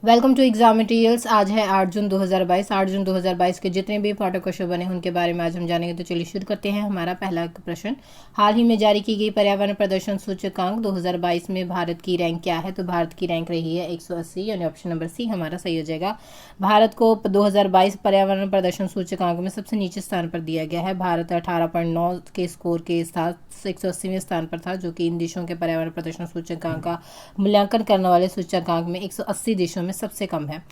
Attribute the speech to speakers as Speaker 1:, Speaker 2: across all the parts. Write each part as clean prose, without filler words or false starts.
Speaker 1: Welcome to exam materials. आज है 8 जून 2022। 8 जून 2022 के जितने भी पाठ्य क्वेश्चन बने हैं उनके बारे में आज हम जानेंगे। तो चलिए शुरू करते हैं। हमारा पहला प्रश्न, हाल ही में जारी की गई पर्यावरण प्रदर्शन सूचकांक 2022 में भारत की रैंक क्या है? तो भारत की रैंक रही है 180, यानी ऑप्शन नंबर सी हमारा सही हो जाएगा। भारत को 2022 पर्यावरण प्रदर्शन सूचकांक में सबसे नीचे स्थान पर दिया गया है। भारत 18.9 के स्कोर के साथ 180वें स्थान पर था, जो कि इन देशों के पर्यावरण प्रदर्शन सूचकांक का मूल्यांकन करने वाले सूचकांक में 180 देशों में सबसे कम है।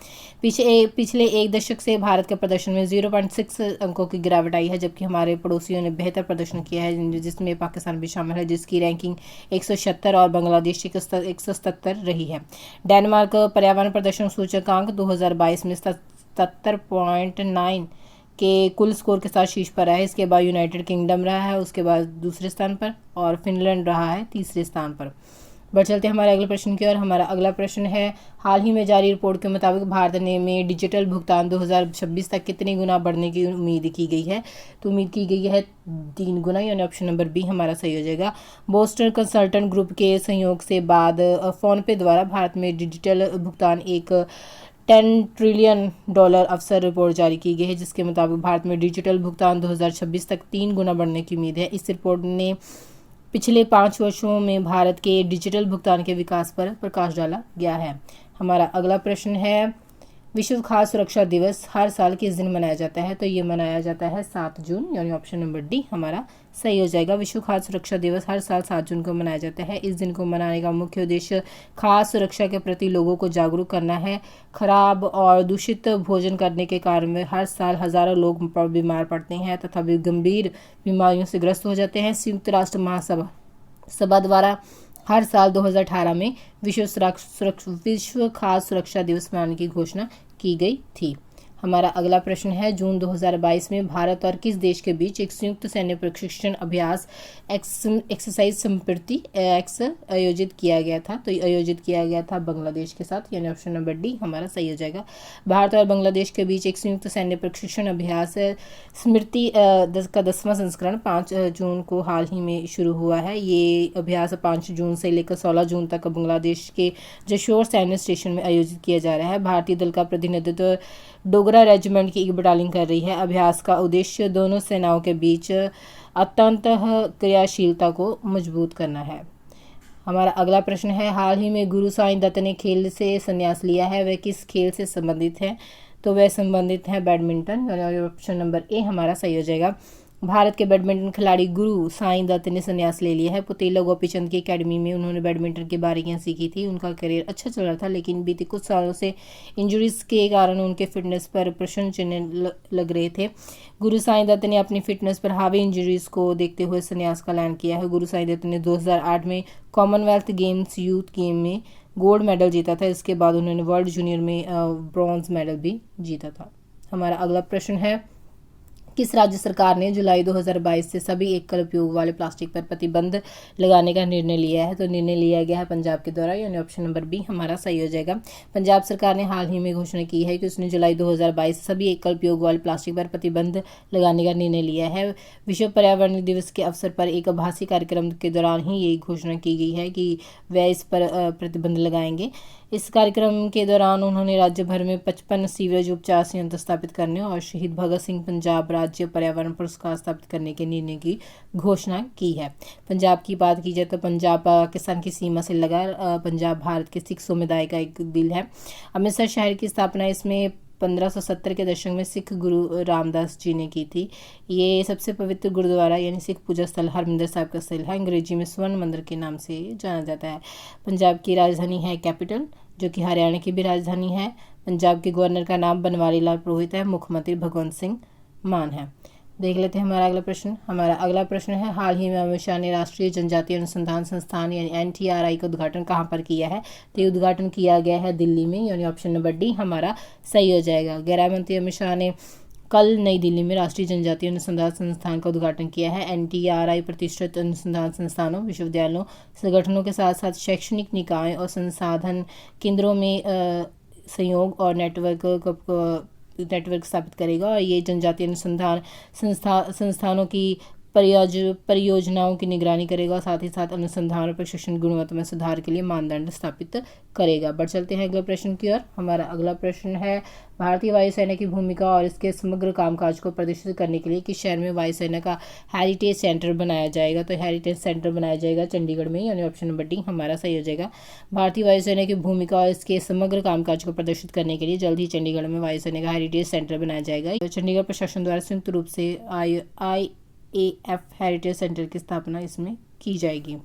Speaker 1: पिछले एक दशक से भारत के प्रदर्शन में 0.6 अंकों की गिरावट आई है, जबकि हमारे पड़ोसियों ने बेहतर प्रदर्शन किया है, जिसमें पाकिस्तान भी शामिल है, जिसकी रैंकिंग 176 और बांग्लादेश की 177 रही है। डेनमार्क पर्यावरण प्रदर्शन सूचकांक 2022 में 77.9 के कुल स्कोर के साथ शीर्ष पर रहा है। इसके बाद यूनाइटेड किंगडम रहा है उसके बाद दूसरे स्थान पर, और फिनलैंड रहा है तीसरे स्थान पर। बढ़ चलते हैं हमारे अगले प्रश्न की ओर। हमारा अगला प्रश्न है, हाल ही में जारी रिपोर्ट के मुताबिक भारत में डिजिटल भुगतान 2026 तक कितने गुना बढ़ने की उम्मीद की गई है? तो उम्मीद की गई है 3 गुना, यानी ऑप्शन नंबर बी हमारा सही हो जाएगा। बोस्टन कंसल्टेंट ग्रुप के सहयोग से बाद फोन पे द्वारा भारत में डिजिटल भुगतान एक $10 ट्रिलियन अवसर रिपोर्ट जारी की गई है, जिसके मुताबिक भारत में डिजिटल भुगतान 2026 तक 3 गुना बढ़ने की उम्मीद है। इस रिपोर्ट ने पिछले 5 वर्षों में भारत के डिजिटल भुगतान के विकास पर प्रकाश डाला गया है। हमारा अगला प्रश्न है, विश्व खाद्य सुरक्षा दिवस हर साल किस दिन मनाया जाता है? तो ये मनाया जाता है 7 जून, यानी ऑप्शन नंबर डी हमारा सही हो जाएगा। विश्व खाद्य सुरक्षा दिवस हर साल 7 जून को मनाया जाता है। इस दिन को मनाने का मुख्य उद्देश्य खाद्य सुरक्षा के प्रति लोगों को जागरूक करना है। खराब और दूषित भोजन करने के कारण में हर साल हजारों लोग बीमार पड़ते हैं तथा गंभीर बीमारियों से ग्रस्त हो जाते हैं। संयुक्त राष्ट्र महासभा द्वारा हर साल 2018 में विश्व खाद्य सुरक्षा दिवस मनाने की घोषणा की गई थी। हमारा अगला प्रश्न है, जून 2022 में भारत और किस देश के बीच एक संयुक्त सैन्य प्रशिक्षण अभ्यास एक्सरसाइज संप्रति एक्स आयोजित किया गया था? तो आयोजित किया गया था बांग्लादेश के साथ, यानी ऑप्शन नंबर डी हमारा सही हो जाएगा। भारत और बांग्लादेश के बीच एक संयुक्त सैन्य प्रशिक्षण अभ्यास स्मृति का 10वां संस्करण 5 जून को हाल ही में शुरू हुआ है। ये अभ्यास 5 जून से लेकर 16 जून तक बांग्लादेश के जशोर सैन्य स्टेशन में आयोजित किया जा रहा है। भारतीय दल का प्रतिनिधित्व डोगरा रेजिमेंट की एक बटालियन कर रही है। अभ्यास का उद्देश्य दोनों सेनाओं के बीच अंततः क्रियाशीलता को मजबूत करना है। हमारा अगला प्रश्न है, हाल ही में गुरु साईं दत्त ने खेल से संन्यास लिया है, वह किस खेल से संबंधित है? तो वह संबंधित है बैडमिंटन, ऑप्शन नंबर ए हमारा सही हो जाएगा। भारत के बैडमिंटन खिलाड़ी गुरु साईं दत्त ने संन्यास ले लिया है। पुतेला गोपीचंद की एकेडमी में उन्होंने बैडमिंटन की बारीकियां सीखी थी। उनका करियर अच्छा चल रहा था, लेकिन बीते कुछ सालों से इंजरीज के कारण उनके फिटनेस पर प्रश्न चिन्ह लग रहे थे। गुरु साईं दत्त ने अपनी फिटनेस पर हावी इंजरीज को देखते हुए संन्यास का ऐलान किया है। गुरु साईं दत्त ने 2008 में कॉमनवेल्थ गेम्स यूथ गेम में गोल्ड मेडल जीता था। इसके बाद उन्होंने वर्ल्ड जूनियर में ब्रॉन्ज मेडल भी जीता था। हमारा अगला प्रश्न है, किस राज्य सरकार ने जुलाई 2022 से सभी एकल उपयोग वाले प्लास्टिक पर प्रतिबंध लगाने का निर्णय लिया है? तो निर्णय लिया गया है पंजाब के द्वारा, यानी ऑप्शन नंबर बी हमारा सही हो जाएगा। पंजाब सरकार ने हाल ही में घोषणा की है कि उसने जुलाई 2022 से सभी एकल उपयोग वाले प्लास्टिक पर प्रतिबंध लगाने का निर्णय लिया है। विश्व पर्यावरण दिवस के अवसर पर एक आभासी कार्यक्रम के दौरान ही ये घोषणा की गई है कि वह इस पर प्रतिबंध लगाएंगे। इस कार्यक्रम के दौरान उन्होंने राज्य भर में 55 सीवरेज उपचार संयंत्र स्थापित करने और शहीद भगत सिंह पंजाब राज्य पर्यावरण पुरस्कार स्थापित करने के निर्णय की घोषणा की है। पंजाब की बात की जाए तो पंजाब पाकिस्तान की सीमा से लगा पंजाब भारत के सिख समुदाय का एक दिल है। अमृतसर शहर की स्थापना इसमें 1570 के दशक में सिख गुरु रामदास जी ने की थी। ये सबसे पवित्र गुरुद्वारा यानी सिख पूजा स्थल हरमिंदर साहिब का स्थल है। अंग्रेजी में स्वर्ण मंदिर के नाम से जाना जाता है। पंजाब की राजधानी है कैपिटल, जो कि हरियाणा की भी राजधानी है। पंजाब के गवर्नर का नाम बनवारी लाल पुरोहित है। मुख्यमंत्री भगवंत सिंह मान है। देख लेते हैं हमारा अगला प्रश्न। हमारा अगला प्रश्न है, हाल ही में अमित शाह ने राष्ट्रीय जनजातीय अनुसंधान संस्थान यानी NTRI का उद्घाटन कहाँ पर किया है? तो ये उद्घाटन किया गया है दिल्ली में, यानी ऑप्शन नंबर डी हमारा सही हो जाएगा। गृह मंत्री अमित शाह ने कल नई दिल्ली में राष्ट्रीय जनजातीय अनुसंधान संस्थान का उद्घाटन किया है। NTRI प्रतिष्ठित अनुसंधान संस्थानों, विश्वविद्यालयों, संगठनों के साथ साथ शैक्षणिक निकायों और संसाधन केंद्रों में सहयोग और नेटवर्क स्थापित करेगा, और ये जनजातीय अनुसंधान संस्थानों की परियोजनाओं की निगरानी करेगा और साथ ही साथ अनुसंधान और प्रशिक्षण गुणवत्ता में सुधार के लिए मानदंड स्थापित करेगा। बढ़ चलते हैं अगले प्रश्न की ओर। हमारा अगला प्रश्न है भारतीय वायुसेना की भूमिका और इसके समग्र कामकाज को प्रदर्शित करने के लिए किस शहर में वायुसेना का हेरिटेज सेंटर बनाया जाएगा। तो हेरिटेज सेंटर बनाया जाएगा चंडीगढ़ में, यानी ऑप्शन नंबर डी हमारा सही हो जाएगा। भारतीय वायुसेना की भूमिका और इसके समग्र कामकाज को प्रदर्शित करने के लिए जल्द ही चंडीगढ़ में वायुसेना का हेरिटेज सेंटर बनाया जाएगा। तो चंडीगढ़ प्रशासन द्वारा संयुक्त रूप से IAF हेरिटेज सेंटर की स्थापना इसमें की जाएगी।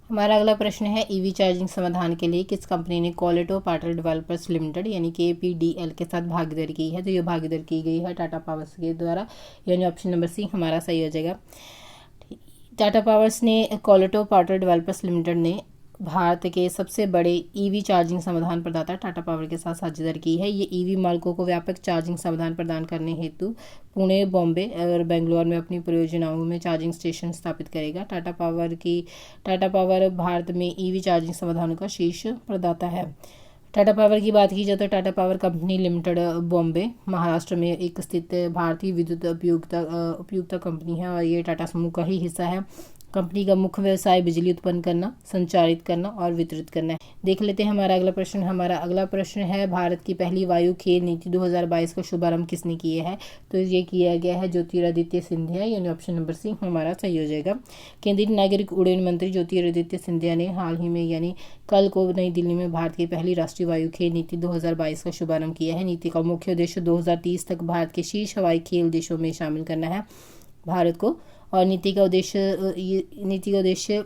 Speaker 1: हमारा अगला प्रश्न है ईवी चार्जिंग समाधान के लिए किस कंपनी ने कोलेटो पाटर डेवलपर्स लिमिटेड यानी KPDL के साथ भागीदारी की है। तो ये भागीदारी की गई है टाटा पावर्स के द्वारा, यानी ऑप्शन नंबर सी हमारा सही हो जाएगा। टाटा पावर्स ने कोलेटो पाटर डेवलपर्स लिमिटेड ने भारत के सबसे बड़े ईवी चार्जिंग समाधान प्रदाता टाटा पावर के साथ साझेदारी की है। ये ईवी मालिकों को व्यापक चार्जिंग समाधान प्रदान करने हेतु पुणे, बॉम्बे और बेंगलोर में अपनी परियोजनाओं में चार्जिंग स्टेशन स्थापित करेगा। टाटा पावर भारत में ईवी चार्जिंग समाधानों का शीर्ष प्रदाता है। टाटा पावर की बात की जाए तो Tata power company limited Bombay Maharashtra में एक स्थित भारतीय विद्युत उपयोगिता कंपनी है और ये टाटा समूह का ही हिस्सा है। कंपनी का मुख्य व्यवसाय बिजली उत्पन्न करना, संचारित करना और वितरित करना है। देख लेते हैं हमारा अगला प्रश्न। हमारा अगला प्रश्न है भारत की पहली वायु खेल नीति 2022 का शुभारंभ किसने किया है। तो ये किया गया है ज्योतिरादित्य सिंधिया, यानी ऑप्शन नंबर सी हमारा सही हो जाएगा। केंद्रीय नागरिक उड्डयन मंत्री ज्योतिरादित्य सिंधिया ने हाल ही में यानी कल को नई दिल्ली में भारत की पहली राष्ट्रीय वायु खेल नीति 2022 का शुभारंभ किया है। नीति का मुख्य उद्देश्य 2030 तक भारत के शीर्ष हवाई खेल देशों में शामिल करना है भारत को, और नीति का उद्देश्य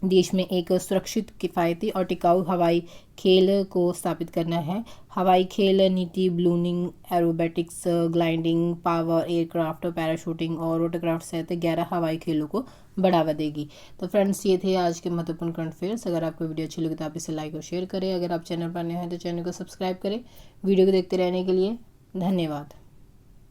Speaker 1: देश में एक सुरक्षित, किफ़ायती और टिकाऊ हवाई खेल को स्थापित करना है। हवाई खेल नीति ballooning, aerobatics, gliding, power aircraft, parachuting और रोटरक्राफ्ट सहित 11 हवाई खेलों को बढ़ावा देगी। तो फ्रेंड्स, ये थे आज के महत्वपूर्ण करंट अफेयर्स। अगर आपको वीडियो अच्छी लगी तो आप इसे लाइक और शेयर करें। अगर आप चैनल पर नए हैं तो चैनल को सब्सक्राइब करें। वीडियो को देखते रहने के लिए धन्यवाद।